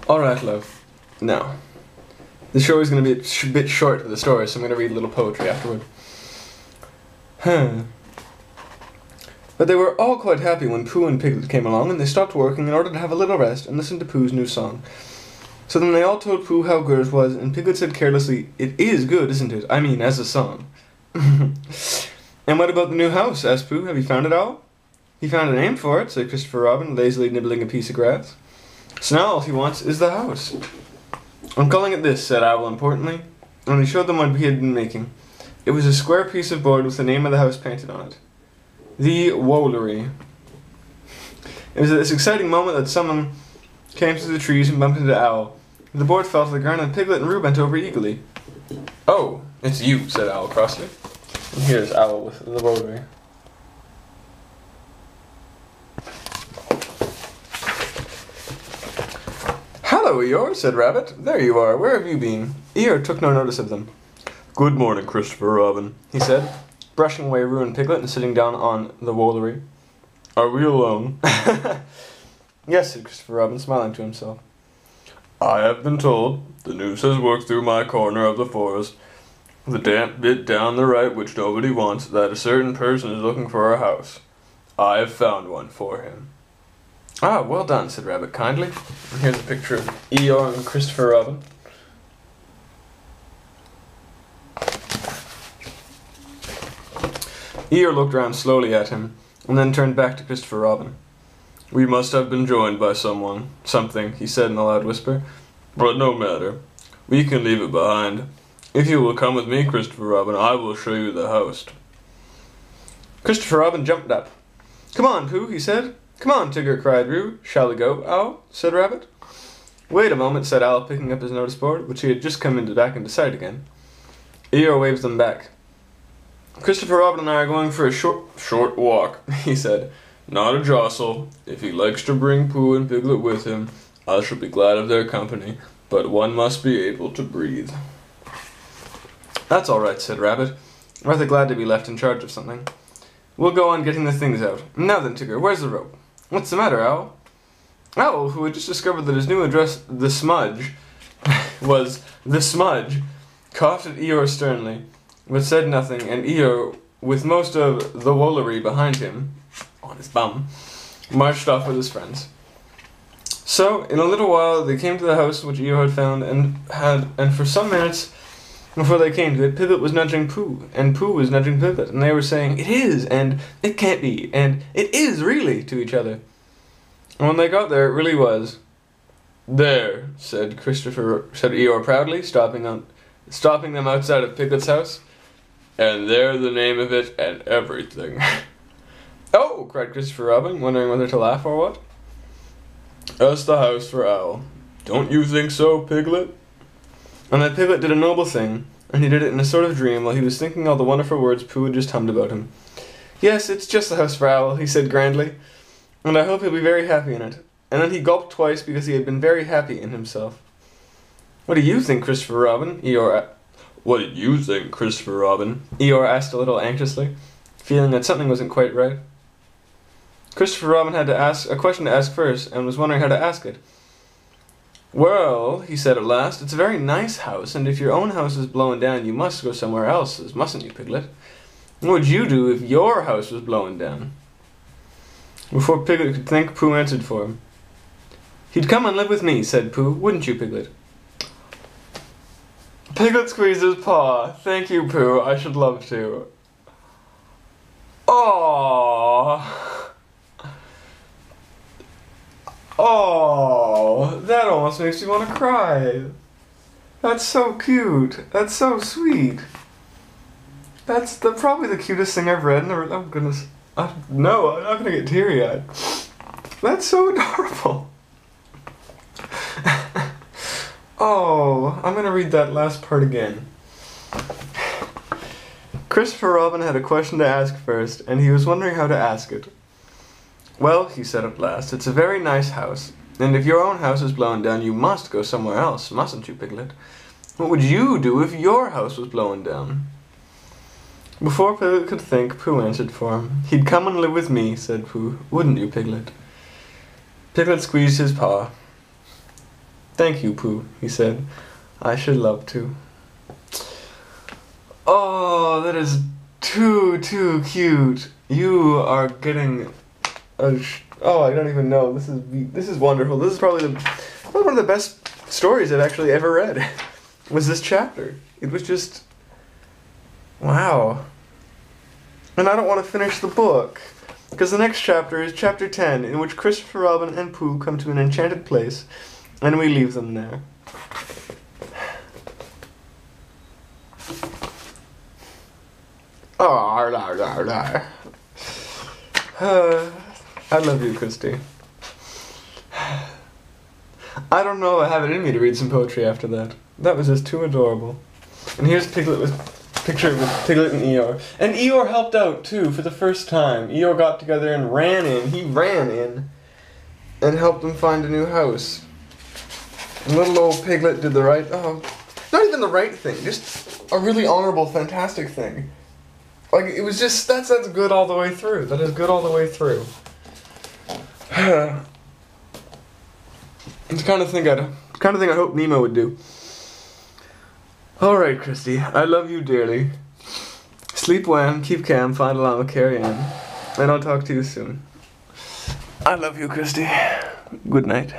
Alright, love. Now, the show is going to be a bit short for the story, so I'm going to read a little poetry afterward. But they were all quite happy when Pooh and Piglet came along, and they stopped working in order to have a little rest and listen to Pooh's new song. So then they all told Pooh how good it was, and Piglet said carelessly, "It is good, isn't it? I mean, as a song." "And what about the new house?" asked Pooh. "Have you found it all?" "He found a name for it," said Christopher Robin, lazily nibbling a piece of grass. "So now all he wants is the house." "I'm calling it this," said Owl importantly, and he showed them what he had been making. It was a square piece of board with the name of the house painted on it. The Woolery. It was at this exciting moment that someone came through the trees and bumped into Owl. The board fell to the ground, and Piglet and Roo bent over eagerly. "Oh, it's you," said Owl crossly. And here's Owl with the Woolery. "Hello, Eeyore," said Rabbit. "There you are. Where have you been?" Eeyore took no notice of them. "Good morning, Christopher Robin," he said, brushing away Roo and Piglet and sitting down on the Woolery. "Are we alone?" "Yes," said Christopher Robin, smiling to himself. "I have been told, the news has worked through my corner of the forest, the damp bit down the right which nobody wants, that a certain person is looking for a house. I have found one for him." "Ah, well done," said Rabbit kindly. And here's a picture of Eeyore and Christopher Robin. Eeyore looked round slowly at him, and then turned back to Christopher Robin. "We must have been joined by something," he said in a loud whisper. "But no matter. We can leave it behind. If you will come with me, Christopher Robin, I will show you the house." Christopher Robin jumped up. "Come on, Pooh," he said. "Come on, Tigger," cried Roo. "Shall we go, Owl?" said Rabbit. "Wait a moment," said Owl, picking up his notice board, which he had just come back into sight again. Eeyore waved them back. "Christopher Robin and I are going for a short walk," he said. "Not a jostle. If he likes to bring Pooh and Piglet with him, I shall be glad of their company, but one must be able to breathe." "That's all right," said Rabbit, rather glad to be left in charge of something. "We'll go on getting the things out. Now then, Tigger, where's the rope?" "What's the matter, Owl?" Owl, who had just discovered that his new address, the Smudge, was the Smudge, coughed at Eeyore sternly, but said nothing, and Eeyore, with most of the Woolery behind him, on his bum, marched off with his friends. So, in a little while, they came to the house which Eeyore had found, and for some minutes before they came to it, Piglet was nudging Pooh, and Pooh was nudging Piglet, and they were saying, "It is," and "It can't be," and "It is really," to each other. And when they got there, it really was. "There," said Eeyore proudly, stopping them outside of Piglet's house. "And there the name of it and everything." "Oh!" cried Christopher Robin, wondering whether to laugh or what. "That's the house for Owl. Don't you think so, Piglet?" And then Piglet did a noble thing, and he did it in a sort of dream while he was thinking all the wonderful words Pooh had just hummed about him. "Yes, it's just the house for Owl," he said grandly, "and I hope he'll be very happy in it." And then he gulped twice because he had been very happy in himself. "What do you think, Christopher Robin?" "What do you think, Christopher Robin?" Eeyore asked a little anxiously, feeling that something wasn't quite right. Christopher Robin had a question to ask first, and was wondering how to ask it. "Well," he said at last, "it's a very nice house, and if your own house is blown down, you must go somewhere else, mustn't you, Piglet? What would you do if your house was blown down?" Before Piglet could think, Pooh answered for him. "He'd come and live with me," said Pooh. "Wouldn't you, Piglet?" Piglet squeezed his paw. "Thank you, Pooh. I should love to." "Aww. Oh, that almost makes me want to cry. That's so cute. That's so sweet. That's probably the cutest thing I've read. Oh, goodness. No, I'm not going to get teary-eyed. That's so adorable. Oh, I'm going to read that last part again. Christopher Robin had a question to ask first, and he was wondering how to ask it. "Well," he said at last, "it's a very nice house, and if your own house is blown down, you must go somewhere else, mustn't you, Piglet? What would you do if your house was blown down?" Before Piglet could think, Pooh answered for him. "He'd come and live with me," said Pooh. "Wouldn't you, Piglet?" Piglet squeezed his paw. Thank you, Pooh, he said. I should love to. Oh, that is too cute. You are getting oh, I don't even know. This is wonderful. This is probably one of the best stories I've actually ever read. Was this chapter. It was just wow. And I don't want to finish the book because the next chapter is chapter 10, in which Christopher Robin and Pooh come to an enchanted place and we leave them there. Oh, I love you, Christy. I don't know if I have it in me to read some poetry after that. That was just too adorable. And here's Piglet with picture with Piglet and Eeyore. And Eeyore helped out too for the first time. Eeyore got together and ran in. He ran in and helped them find a new house. And little old Piglet did the right, not even the right thing, just a really honorable, fantastic thing. Like, it was just, that's good all the way through. That is good all the way through. It's the kind of thing I hope Nemo would do. Alright, Christy, I love you dearly. Sleep well, keep calm, find a llama, carry on. And I'll talk to you soon. I love you, Christy. Good night.